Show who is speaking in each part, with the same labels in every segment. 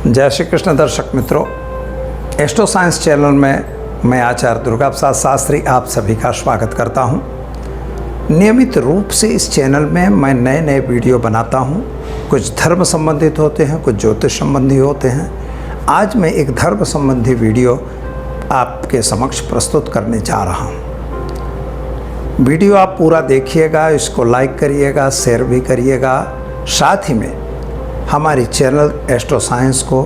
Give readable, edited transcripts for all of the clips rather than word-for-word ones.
Speaker 1: जय श्री कृष्ण दर्शक मित्रों, एस्ट्रो साइंस चैनल में मैं आचार्य दुर्गा प्रसाद शास्त्री आप सभी का स्वागत करता हूं। नियमित रूप से इस चैनल में मैं नए नए वीडियो बनाता हूं। कुछ धर्म संबंधित होते हैं, कुछ ज्योतिष संबंधी होते हैं। आज मैं एक धर्म संबंधी वीडियो आपके समक्ष प्रस्तुत करने जा रहा हूं। वीडियो आप पूरा देखिएगा, इसको लाइक करिएगा, शेयर भी करिएगा। साथ ही में हमारी चैनल एस्ट्रो साइंस को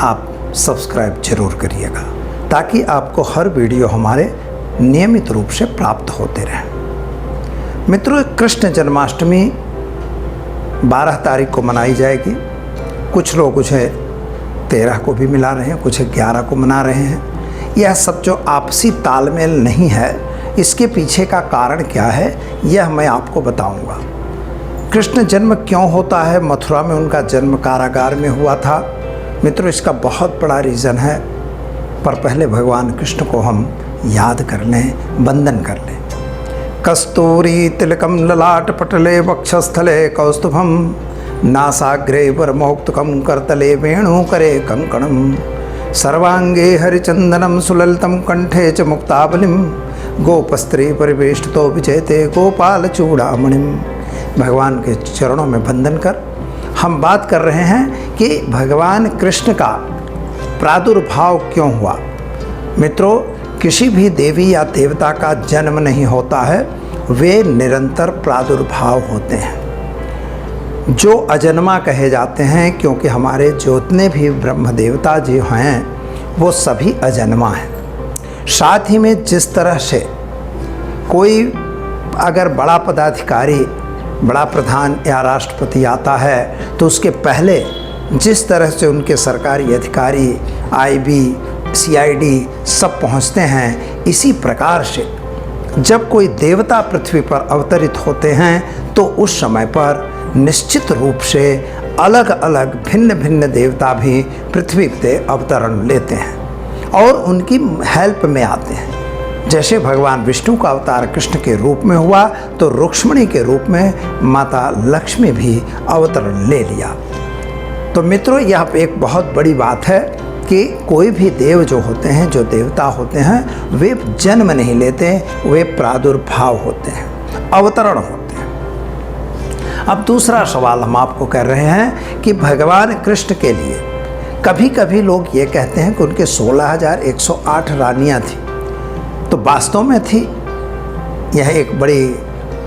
Speaker 1: आप सब्सक्राइब जरूर करिएगा ताकि आपको हर वीडियो हमारे नियमित रूप से प्राप्त होते रहें। मित्रों, कृष्ण जन्माष्टमी 12 तारीख को मनाई जाएगी। कुछ लोग उसे 13 को भी मिला रहे हैं, कुछ 11 को मना रहे हैं। यह सब जो आपसी तालमेल नहीं है, इसके पीछे का कारण क्या है, यह मैं आपको बताऊंगा। कृष्ण जन्म क्यों होता है? मथुरा में उनका जन्म कारागार में हुआ था। मित्रों, इसका बहुत बड़ा रीज़न है, पर पहले भगवान कृष्ण को हम याद कर लें, वंदन कर लें। कस्तूरी तिलकम ललाट पटले वक्षस्थले कौस्तुभम नासाग्रे वरमौक्तुकम करतले वेणु करे कंकणम सर्वांगे हरिचंदनम सुललितम कंठे च मुक्तावलिम गोपस्त्री परिवेष्टितो विजयते गोपाल चूड़ामणिम। भगवान के चरणों में वंदन कर हम बात कर रहे हैं कि भगवान कृष्ण का प्रादुर्भाव क्यों हुआ। मित्रों, किसी भी देवी या देवता का जन्म नहीं होता है, वे निरंतर प्रादुर्भाव होते हैं जो अजन्मा कहे जाते हैं, क्योंकि हमारे जितने भी ब्रह्म देवता जी हैं वो सभी अजन्मा हैं। साथ ही में जिस तरह से कोई अगर बड़ा पदाधिकारी, बड़ा प्रधान या राष्ट्रपति आता है तो उसके पहले जिस तरह से उनके सरकारी अधिकारी, आईबी, सीआईडी सब पहुंचते हैं, इसी प्रकार से जब कोई देवता पृथ्वी पर अवतरित होते हैं तो उस समय पर निश्चित रूप से अलग अलग भिन्न भिन्न देवता भी पृथ्वी पर अवतरण लेते हैं और उनकी हेल्प में आते हैं। जैसे भगवान विष्णु का अवतार कृष्ण के रूप में हुआ तो रुक्मिणी के रूप में माता लक्ष्मी भी अवतरण ले लिया। तो मित्रों, यह एक बहुत बड़ी बात है कि कोई भी देव जो होते हैं, जो देवता होते हैं, वे जन्म नहीं लेते, वे प्रादुर्भाव होते हैं, अवतरण होते हैं। अब दूसरा सवाल हम आपको कर रहे हैं कि भगवान कृष्ण के लिए कभी कभी लोग ये कहते हैं कि उनके 16,108 रानियाँ थी। तो वास्तव में थी, यह एक बड़ी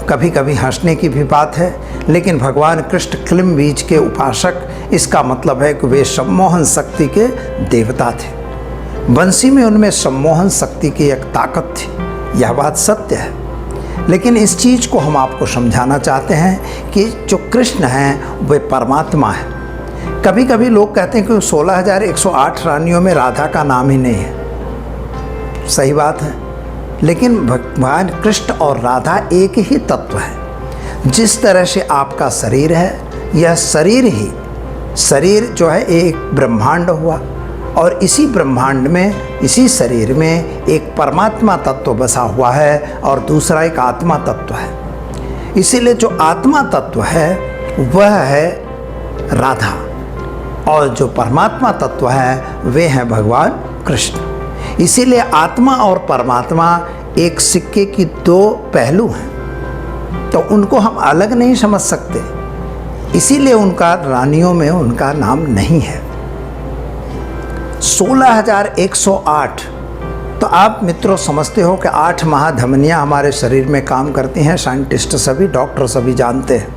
Speaker 1: कभी कभी हंसने की भी बात है, लेकिन भगवान कृष्ण क्लिम बीज के उपासक, इसका मतलब है कि वे सम्मोहन शक्ति के देवता थे। बंसी में उनमें सम्मोहन शक्ति की एक ताकत थी, यह बात सत्य है। लेकिन इस चीज़ को हम आपको समझाना चाहते हैं कि जो कृष्ण हैं वे परमात्मा हैं। कभी कभी लोग कहते हैं कि 16,108 रानियों में राधा का नाम ही नहीं है। सही बात है, लेकिन भगवान कृष्ण और राधा एक ही तत्व है। जिस तरह से आपका शरीर है, यह शरीर जो है एक ब्रह्मांड हुआ और इसी ब्रह्मांड में, इसी शरीर में एक परमात्मा तत्व बसा हुआ है और दूसरा एक आत्मा तत्व है। इसीलिए जो आत्मा तत्व है वह है राधा और जो परमात्मा तत्व है वे हैं भगवान कृष्ण। इसीलिए आत्मा और परमात्मा एक सिक्के की दो पहलू हैं, तो उनको हम अलग नहीं समझ सकते। इसीलिए उनका रानियों में उनका नाम नहीं है। 16,108, तो आप मित्रों समझते हो कि 8 महाधमनियाँ हमारे शरीर में काम करती हैं। साइंटिस्ट सभी, डॉक्टर सभी जानते हैं।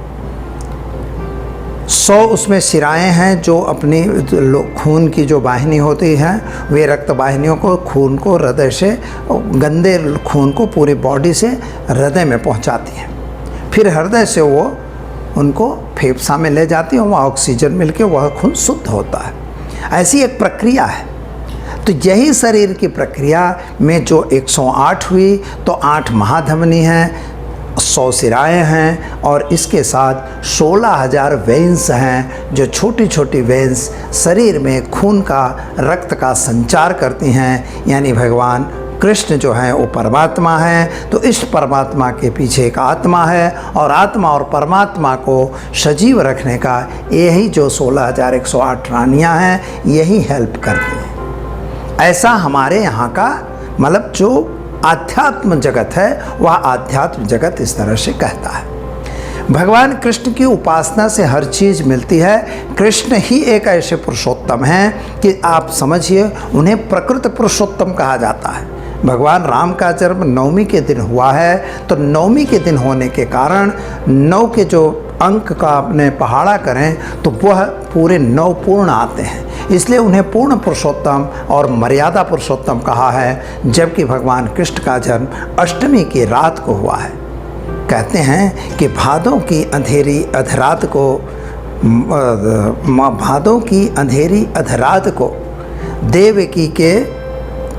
Speaker 1: 100 उसमें शिराएँ हैं जो अपनी खून की जो वाहिनी होती हैं, वे रक्त वाहिनियों को, खून को हृदय से, गंदे खून को पूरी बॉडी से हृदय में पहुंचाती हैं। फिर हृदय से वो उनको फेफसा में ले जाती है, वहाँ ऑक्सीजन मिलके वह खून शुद्ध होता है। ऐसी एक प्रक्रिया है। तो यही शरीर की प्रक्रिया में जो 108 हुई, तो 8 महाधमनी हैं, 100 सिराएँ हैं और इसके साथ 16,000 वेन्स हैं, जो छोटी छोटी वेन्स शरीर में खून का, रक्त का संचार करती हैं। यानी भगवान कृष्ण जो है वो परमात्मा है, तो इस परमात्मा के पीछे एक आत्मा है और आत्मा और परमात्मा को सजीव रखने का यही जो 16,108 रानियाँ हैं यही हेल्प करती हैं। ऐसा हमारे यहाँ का मतलब जो आध्यात्म जगत है वह आध्यात्म जगत इस तरह से कहता है। भगवान कृष्ण की उपासना से हर चीज़ मिलती है। कृष्ण ही एक ऐसे पुरुषोत्तम हैं कि आप समझिए उन्हें प्रकृत पुरुषोत्तम कहा जाता है। भगवान राम का जन्म नवमी के दिन हुआ है, तो नवमी के दिन होने के कारण 9 के जो अंक का अपने पहाड़ा करें तो वह पूरे 9 पूर्ण आते हैं, इसलिए उन्हें पूर्ण पुरुषोत्तम और मर्यादा पुरुषोत्तम कहा है। जबकि भगवान कृष्ण का जन्म अष्टमी की रात को हुआ है। कहते हैं कि भादों की अंधेरी अधरात को देवकी के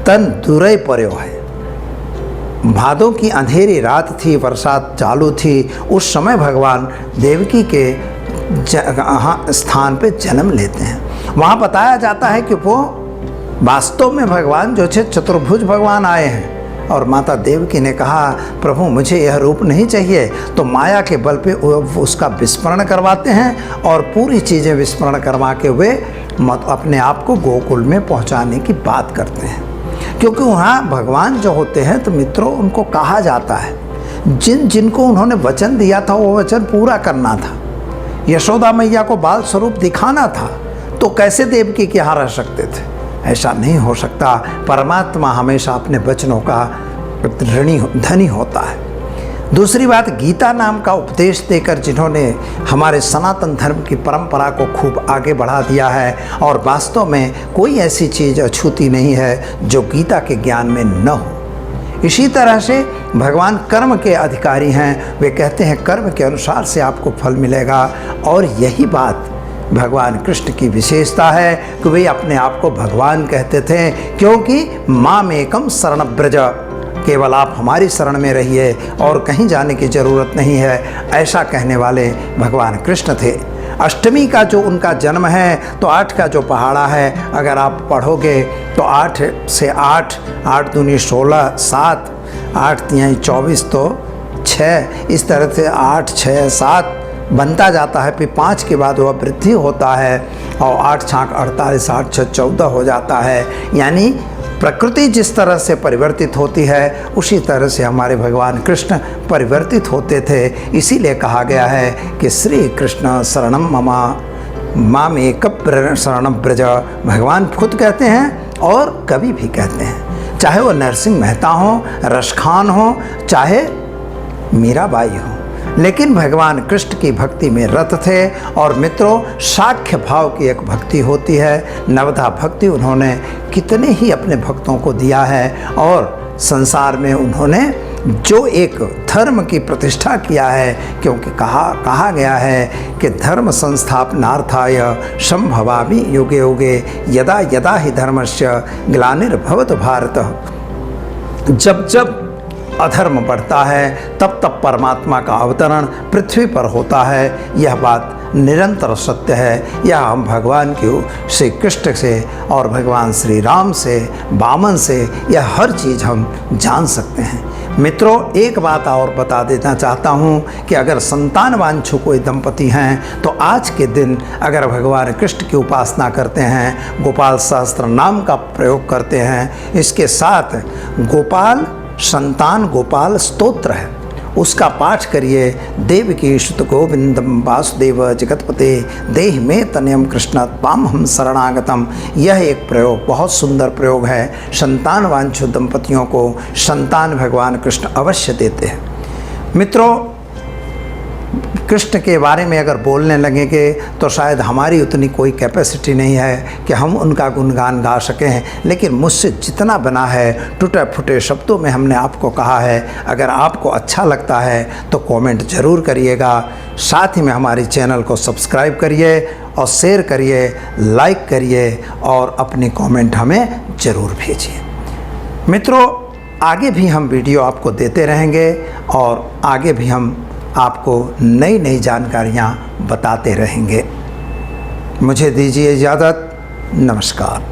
Speaker 1: तन दुरई पर्यो है। भादों की अंधेरी रात थी, बरसात चालू थी, उस समय भगवान देवकी के स्थान पे जन्म लेते हैं। वहाँ बताया जाता है कि वो वास्तव में भगवान जो थे चतुर्भुज भगवान आए हैं और माता देवकी ने कहा प्रभु मुझे यह रूप नहीं चाहिए, तो माया के बल पे उसका विस्मरण करवाते हैं और पूरी चीज़ें विस्मरण करवा के वे अपने आप को गोकुल में पहुंचाने की बात करते हैं। क्योंकि वहाँ भगवान जो होते हैं तो मित्रों उनको कहा जाता है जिनको उन्होंने वचन दिया था वो वचन पूरा करना था। यशोदा मैया को बाल स्वरूप दिखाना था, तो कैसे देवकी के यहाँ रह सकते थे? ऐसा नहीं हो सकता। परमात्मा हमेशा अपने वचनों का धनी होता है। दूसरी बात, गीता नाम का उपदेश देकर जिन्होंने हमारे सनातन धर्म की परंपरा को खूब आगे बढ़ा दिया है, और वास्तव में कोई ऐसी चीज़ अछूती नहीं है जो गीता के ज्ञान में न हो। इसी तरह से भगवान कर्म के अधिकारी हैं। वे कहते हैं कर्म के अनुसार से आपको फल मिलेगा, और यही बात भगवान कृष्ण की विशेषता है कि वे अपने आप को भगवान कहते थे, क्योंकि मामेकम शरण ब्रज, केवल आप हमारी शरण में रहिए और कहीं जाने की ज़रूरत नहीं है, ऐसा कहने वाले भगवान कृष्ण थे। अष्टमी का जो उनका जन्म है तो 8 का जो पहाड़ा है अगर आप पढ़ोगे तो 8 से 8, 8 दूनी 16, 7, 8 तिहाई 24 तो 6, इस तरह से 8, 6, 7 बनता जाता है। फिर 5 के बाद वह वृद्धि होता है और 8 छाक 48, 8 6 14 हो जाता है। यानी प्रकृति जिस तरह से परिवर्तित होती है उसी तरह से हमारे भगवान कृष्ण परिवर्तित होते थे। इसीलिए कहा गया है कि श्री कृष्ण शरणम ममा मामेक शरणम ब्रज। भगवान खुद कहते हैं और कवि भी कहते हैं, चाहे वो नरसिंह मेहता हो, रसखान हो, चाहे मीराबाई हो, लेकिन भगवान कृष्ण की भक्ति में रत थे। और मित्रों, साख्य भाव की एक भक्ति होती है, नवधा भक्ति उन्होंने कितने ही अपने भक्तों को दिया है, और संसार में उन्होंने जो एक धर्म की प्रतिष्ठा किया है, क्योंकि कहा गया है कि धर्म संस्थापनार्थाय संभवामि युगे युगे यदा यदा ही धर्मस्य ग्लानिर्भवत भारत। जब जब अधर्म बढ़ता है तब तब परमात्मा का अवतरण पृथ्वी पर होता है। यह बात निरंतर सत्य है। यह हम भगवान की श्री कृष्ण से और भगवान श्री राम से, वामन से, यह हर चीज़ हम जान सकते हैं। मित्रों, एक बात और बता देना चाहता हूँ कि अगर संतान वांछु कोई दंपति हैं तो आज के दिन अगर भगवान कृष्ण की उपासना करते हैं, गोपाल सहस्त्र नाम का प्रयोग करते हैं, इसके साथ गोपाल संतान गोपाल स्तोत्र है उसका पाठ करिए। देवकी सुत गोविंदम वासुदेव जगतपते देहि में तनयम कृष्ण त्वाम हम शरणागतम। यह एक प्रयोग बहुत सुंदर प्रयोग है। संतान वांछु दंपतियों को संतान भगवान कृष्ण अवश्य देते हैं। मित्रों, कृष्ण के बारे में अगर बोलने लगेंगे तो शायद हमारी उतनी कोई कैपेसिटी नहीं है कि हम उनका गुणगान गा सकें, लेकिन मुझसे जितना बना है टूटे फूटे शब्दों में हमने आपको कहा है। अगर आपको अच्छा लगता है तो कमेंट ज़रूर करिएगा। साथ ही में हमारी चैनल को सब्सक्राइब करिए और शेयर करिए, लाइक करिए और अपनी कमेंट हमें ज़रूर भेजिए। मित्रों, आगे भी हम वीडियो आपको देते रहेंगे और आगे भी हम आपको नई नई जानकारियाँ बताते रहेंगे। मुझे दीजिए इजाज़त। नमस्कार।